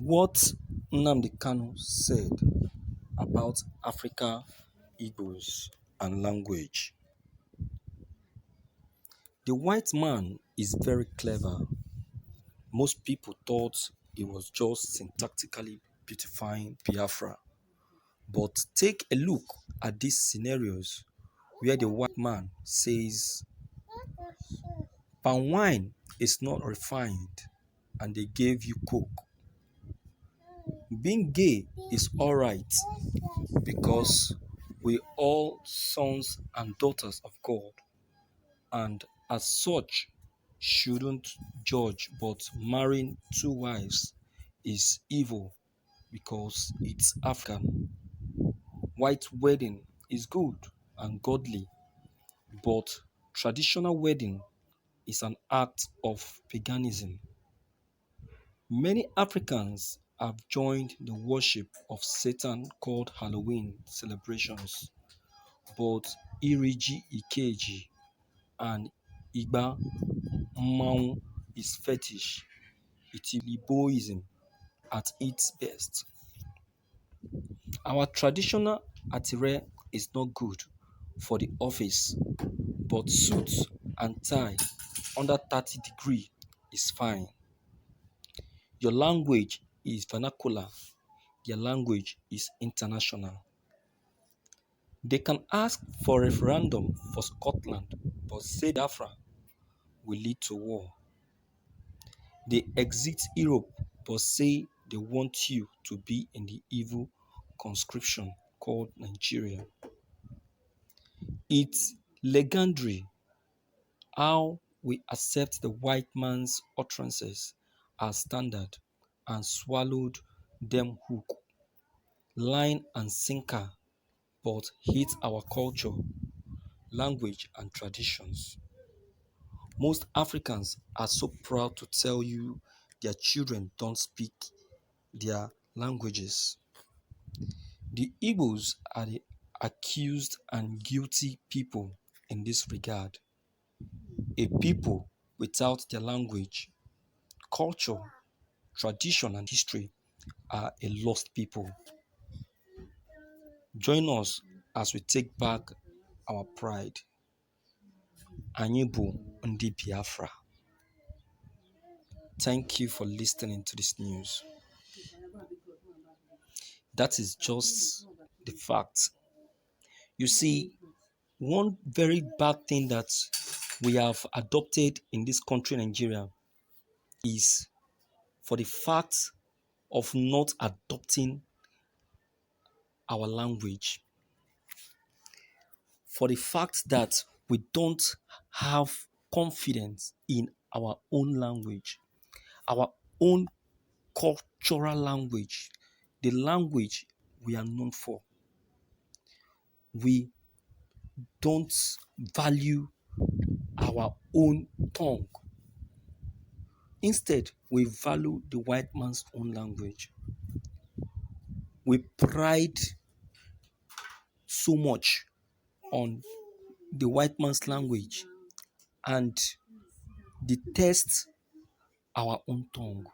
What Nnamdi Kanu said about Africa, Igbo's, and language. The white man is very clever. Most people thought he was just syntactically beautifying Biafra. But take a look at these scenarios where the white man says palm wine is not refined and they gave you coke. Being gay is alright because we all sons and daughters of God, and as such shouldn't judge, but marrying two wives is evil because it's African. White wedding is good and godly, but traditional wedding is an act of paganism. Many Africans have joined the worship of Satan called Halloween celebrations, but Iriji Ikeji and Igbo'S is fetish. It is Igbo'ism at its best. Our traditional attire is not good for the office, but suits and tie under 30 degree is fine. Your language is vernacular, their language is international. They can ask for a referendum for Scotland, but say Biafra will lead to war. They exit Europe, but say they want you to be in the evil conscription called Nigeria. It's legendary how we accept the white man's utterances as standard and swallowed them hook, line and sinker, but hate our culture, language and traditions. Most Africans are so proud to tell you their children don't speak their languages. The Igbo's are the accused and guilty people in this regard. A people without their language, culture, tradition, and history are a lost people. Join us as we take back our pride. Anyị bụ ndị Biafra. Thank you for listening to this news. That is just the fact. You see, one very bad thing that we have adopted in this country, Nigeria, is for the fact of not adopting our language. For the fact that we don't have confidence in our own language, our own cultural language, the language we are known for. We don't value our own tongue. Instead, we value the white man's own language. We pride so much on the white man's language and detest our own tongue.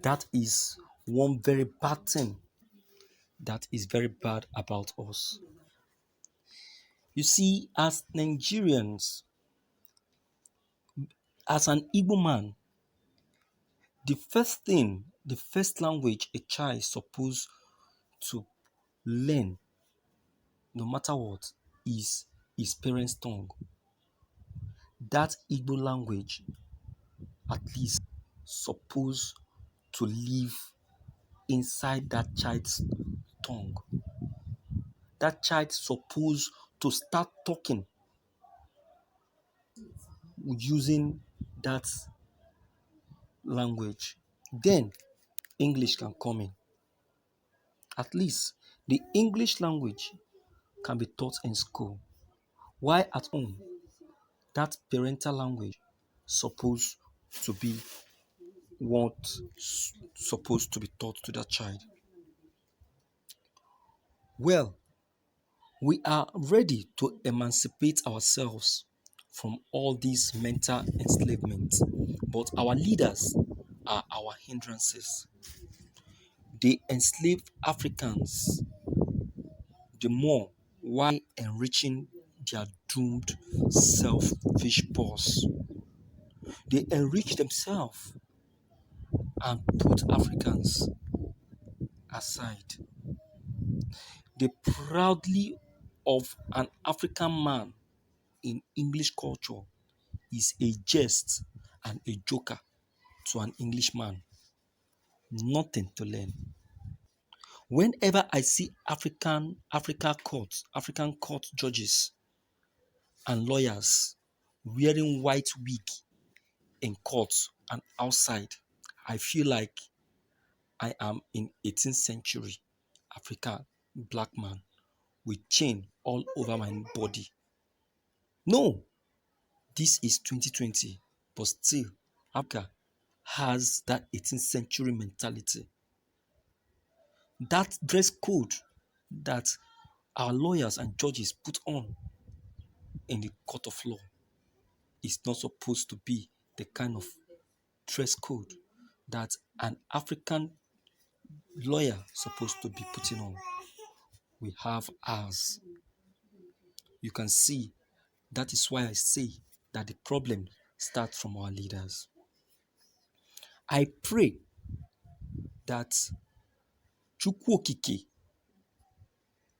That is one very bad thing that is very bad about us. You see, as Nigerians, as an Igbo man, the first language a child is supposed to learn, no matter what, is his parents' tongue. That Igbo language, at least, supposed to live inside that child's tongue. That child supposed to start talking using that language. Then English can come in. At least the English language can be taught in school. While at home, that parental language supposed to be what supposed to be taught to that child. Well, we are ready to emancipate ourselves from all this mental enslavement, but our leaders are our hindrances. They enslave Africans the more while enriching their doomed selfish purse. They enrich themselves and put Africans aside. The proudly of an African man in English culture is a jest and a joker to an Englishman. Nothing to learn. Whenever I see African court judges and lawyers wearing white wig in court and outside, I feel like I am in 18th century Africa black man with chain all over my body. No, this is 2020, but still Africa has that 18th century mentality. That dress code that our lawyers and judges put on in the court of law is not supposed to be the kind of dress code that an African lawyer supposed to be putting on. We have ours. You can see that is why I say that the problem starts from our leaders. I pray that Chukwu Okike,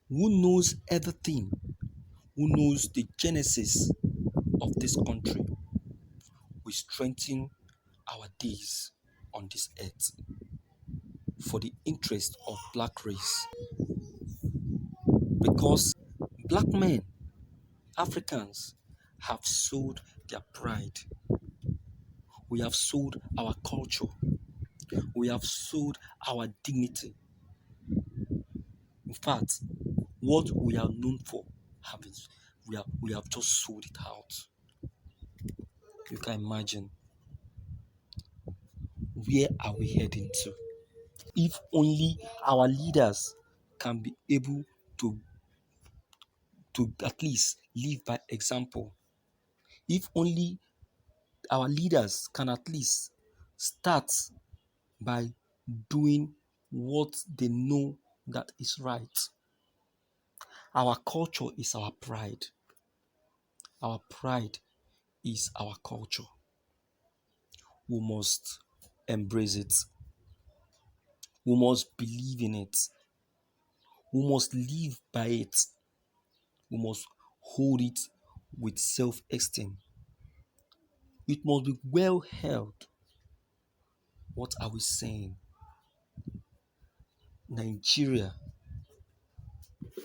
who knows everything, who knows the genesis of this country, will strengthen our days on this earth for the interest of black race. Because black men, Africans, have sold their pride. We have sold our culture. We have sold our dignity. In fact, what we are known for, we have just sold it out. You can imagine, where are we heading to? If only our leaders can be able to at least live by example. If only our leaders can at least start by doing what they know that is right. Our culture is our pride. Our pride is our culture. We must embrace it. We must believe in it. We must live by it. We must hold it with self-esteem. It must be well held. What are we saying? Nigeria,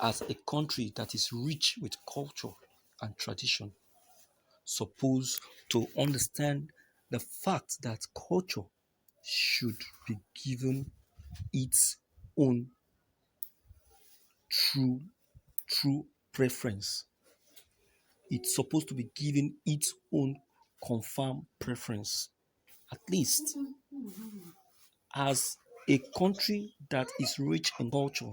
as a country that is rich with culture and tradition, supposed to understand the fact that culture should be given its own true true preference. It's supposed to be given its own confirmed preference. At least as a country that is rich in culture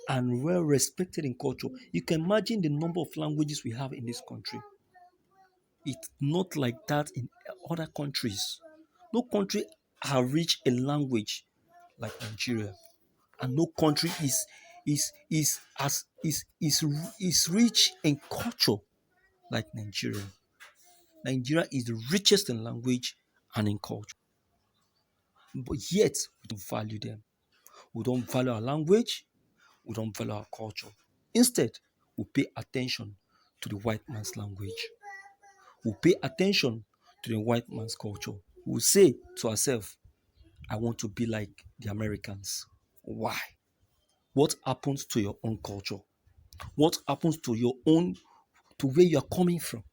and well respected in culture, you can imagine the number of languages we have in this country. It's not like that in other countries. No country have reached a language like Nigeria, and no country is rich in culture like Nigeria. Nigeria is the richest in language and in culture, but yet we don't value them. We don't value our language. We don't value our culture. Instead, we pay attention to the white man's language. We pay attention to the white man's culture. We say to ourselves, I want to be like the Americans. Why? What happens to your own culture? What happens to your own, to where you are coming from?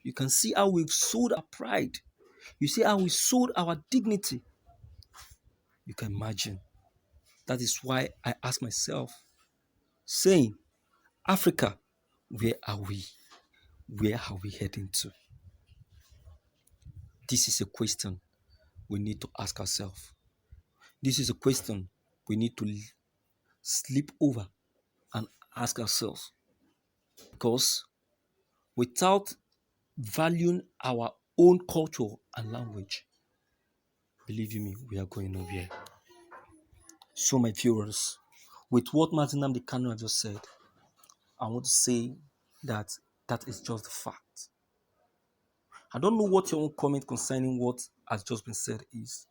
You can see how we've sold our pride. You see how we sold our dignity. You can imagine. That is why I ask myself, saying, Africa, where are we? Where are we heading to? This is a question we need to ask ourselves. This is a question we need to sleep over and ask ourselves. Because without valuing our own culture and language, Believe you me, we are going nowhere. So, my viewers, with what Martin Nnamdi Kanu have just said, I want to say that that is just the fact. I don't know what your own comment concerning what has just been said is.